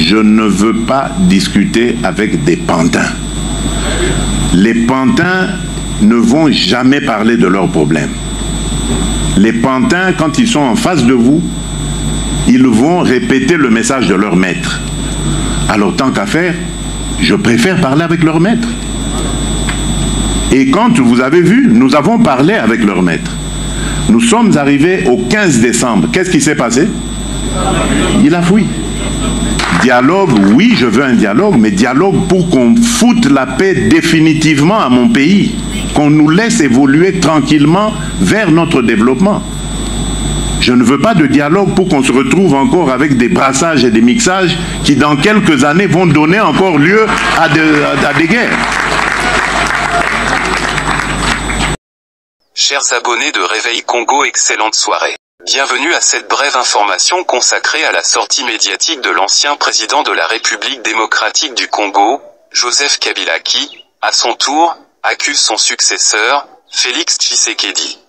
je ne veux pas discuter avec des pantins. Les pantins ne vont jamais parler de leurs problèmes. Les pantins, quand ils sont en face de vous, ils vont répéter le message de leur maître. Alors, tant qu'à faire, je préfère parler avec leur maître. Et quand vous avez vu, nous avons parlé avec leur maître. Nous sommes arrivés au 15 décembre. Qu'est-ce qui s'est passé? Il a fui. Dialogue, oui, je veux un dialogue, mais dialogue pour qu'on foute la paix définitivement à mon pays. Qu'on nous laisse évoluer tranquillement vers notre développement. Je ne veux pas de dialogue pour qu'on se retrouve encore avec des brassages et des mixages qui, dans quelques années, vont donner encore lieu à des guerres. Chers abonnés de Réveil Congo, excellente soirée. Bienvenue à cette brève information consacrée à la sortie médiatique de l'ancien président de la République démocratique du Congo, Joseph Kabila qui, à son tour, accuse son successeur, Félix Tshisekedi.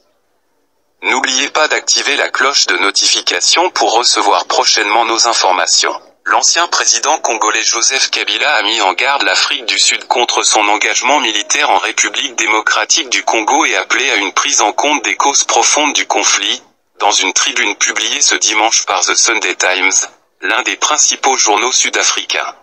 N'oubliez pas d'activer la cloche de notification pour recevoir prochainement nos informations. L'ancien président congolais Joseph Kabila a mis en garde l'Afrique du Sud contre son engagement militaire en République démocratique du Congo et appelé à une prise en compte des causes profondes du conflit, dans une tribune publiée ce dimanche par The Sunday Times, l'un des principaux journaux sud-africains.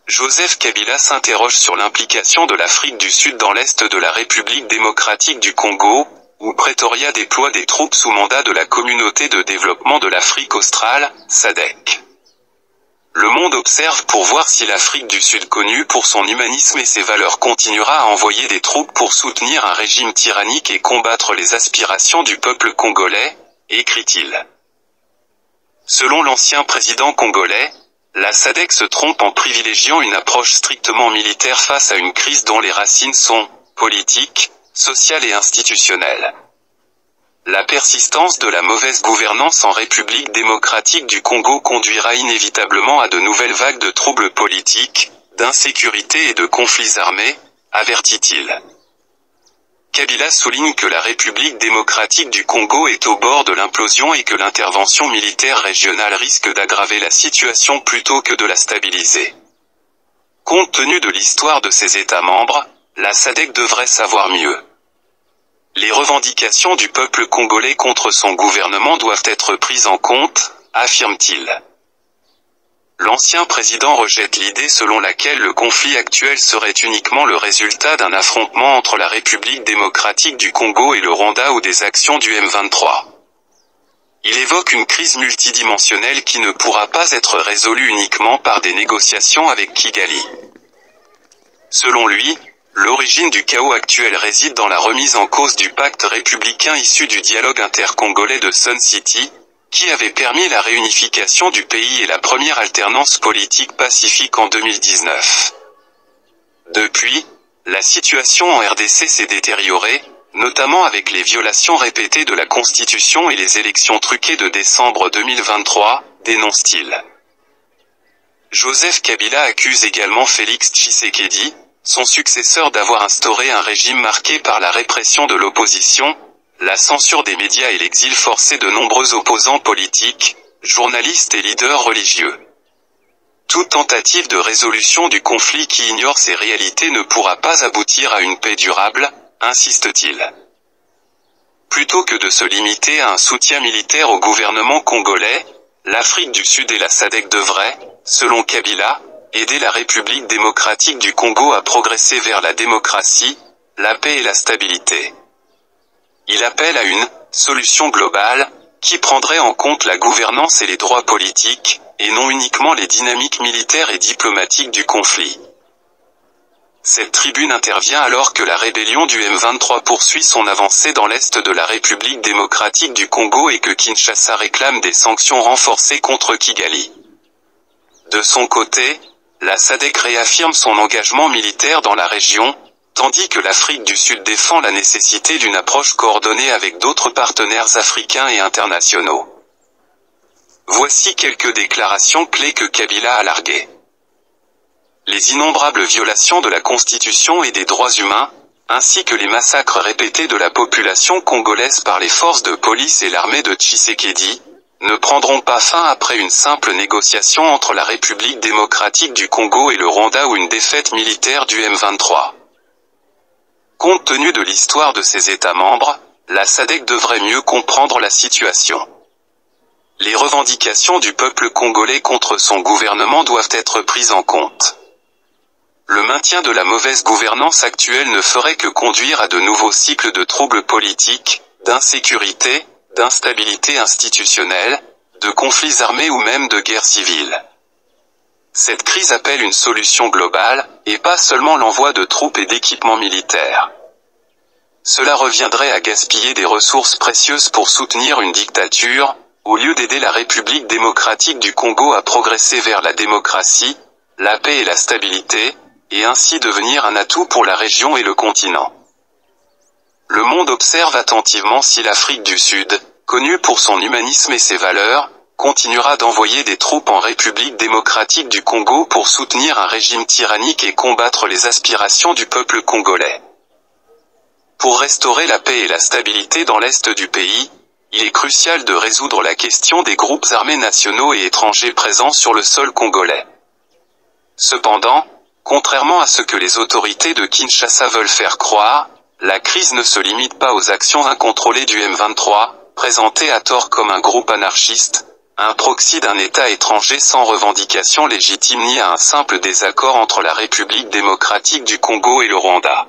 Joseph Kabila s'interroge sur l'implication de l'Afrique du Sud dans l'est de la République démocratique du Congo, où Pretoria déploie des troupes sous mandat de la Communauté de développement de l'Afrique australe, SADC. Le monde observe pour voir si l'Afrique du Sud, connue pour son humanisme et ses valeurs, continuera à envoyer des troupes pour soutenir un régime tyrannique et combattre les aspirations du peuple congolais, écrit-il. Selon l'ancien président congolais, la SADC se trompe en privilégiant une approche strictement militaire face à une crise dont les racines sont politiques, sociales et institutionnelles. La persistance de la mauvaise gouvernance en République démocratique du Congo conduira inévitablement à de nouvelles vagues de troubles politiques, d'insécurité et de conflits armés, avertit-il. Kabila souligne que la République démocratique du Congo est au bord de l'implosion et que l'intervention militaire régionale risque d'aggraver la situation plutôt que de la stabiliser. Compte tenu de l'histoire de ses États membres, la SADC devrait savoir mieux. Les revendications du peuple congolais contre son gouvernement doivent être prises en compte, affirme-t-il. L'ancien président rejette l'idée selon laquelle le conflit actuel serait uniquement le résultat d'un affrontement entre la République démocratique du Congo et le Rwanda ou des actions du M23. Il évoque une crise multidimensionnelle qui ne pourra pas être résolue uniquement par des négociations avec Kigali. Selon lui, l'origine du chaos actuel réside dans la remise en cause du pacte républicain issu du dialogue intercongolais de Sun City, qui avait permis la réunification du pays et la première alternance politique pacifique en 2019. Depuis, la situation en RDC s'est détériorée, notamment avec les violations répétées de la Constitution et les élections truquées de décembre 2023, dénonce-t-il. Joseph Kabila accuse également Félix Tshisekedi, son successeur, d'avoir instauré un régime marqué par la répression de l'opposition, la censure des médias et l'exil forcé de nombreux opposants politiques, journalistes et leaders religieux. Toute tentative de résolution du conflit qui ignore ces réalités ne pourra pas aboutir à une paix durable, insiste-t-il. Plutôt que de se limiter à un soutien militaire au gouvernement congolais, l'Afrique du Sud et la SADC devraient, selon Kabila, aider la République démocratique du Congo à progresser vers la démocratie, la paix et la stabilité. Il appelle à une solution globale, qui prendrait en compte la gouvernance et les droits politiques, et non uniquement les dynamiques militaires et diplomatiques du conflit. Cette tribune intervient alors que la rébellion du M23 poursuit son avancée dans l'est de la République démocratique du Congo et que Kinshasa réclame des sanctions renforcées contre Kigali. De son côté, la SADC réaffirme son engagement militaire dans la région, tandis que l'Afrique du Sud défend la nécessité d'une approche coordonnée avec d'autres partenaires africains et internationaux. Voici quelques déclarations clés que Kabila a larguées. Les innombrables violations de la Constitution et des droits humains, ainsi que les massacres répétés de la population congolaise par les forces de police et l'armée de Tshisekedi, ne prendront pas fin après une simple négociation entre la République démocratique du Congo et le Rwanda ou une défaite militaire du M23. Compte tenu de l'histoire de ces États membres, la SADC devrait mieux comprendre la situation. Les revendications du peuple congolais contre son gouvernement doivent être prises en compte. Le maintien de la mauvaise gouvernance actuelle ne ferait que conduire à de nouveaux cycles de troubles politiques, d'insécurité, d'instabilité institutionnelle, de conflits armés ou même de guerre civile. Cette crise appelle une solution globale, et pas seulement l'envoi de troupes et d'équipements militaires. Cela reviendrait à gaspiller des ressources précieuses pour soutenir une dictature, au lieu d'aider la République démocratique du Congo à progresser vers la démocratie, la paix et la stabilité, et ainsi devenir un atout pour la région et le continent. Le monde observe attentivement si l'Afrique du Sud, connue pour son humanisme et ses valeurs, continuera d'envoyer des troupes en République démocratique du Congo pour soutenir un régime tyrannique et combattre les aspirations du peuple congolais. Pour restaurer la paix et la stabilité dans l'est du pays, il est crucial de résoudre la question des groupes armés nationaux et étrangers présents sur le sol congolais. Cependant, contrairement à ce que les autorités de Kinshasa veulent faire croire, la crise ne se limite pas aux actions incontrôlées du M23, présenté à tort comme un groupe anarchiste, un proxy d'un État étranger sans revendication légitime ni à un simple désaccord entre la République démocratique du Congo et le Rwanda.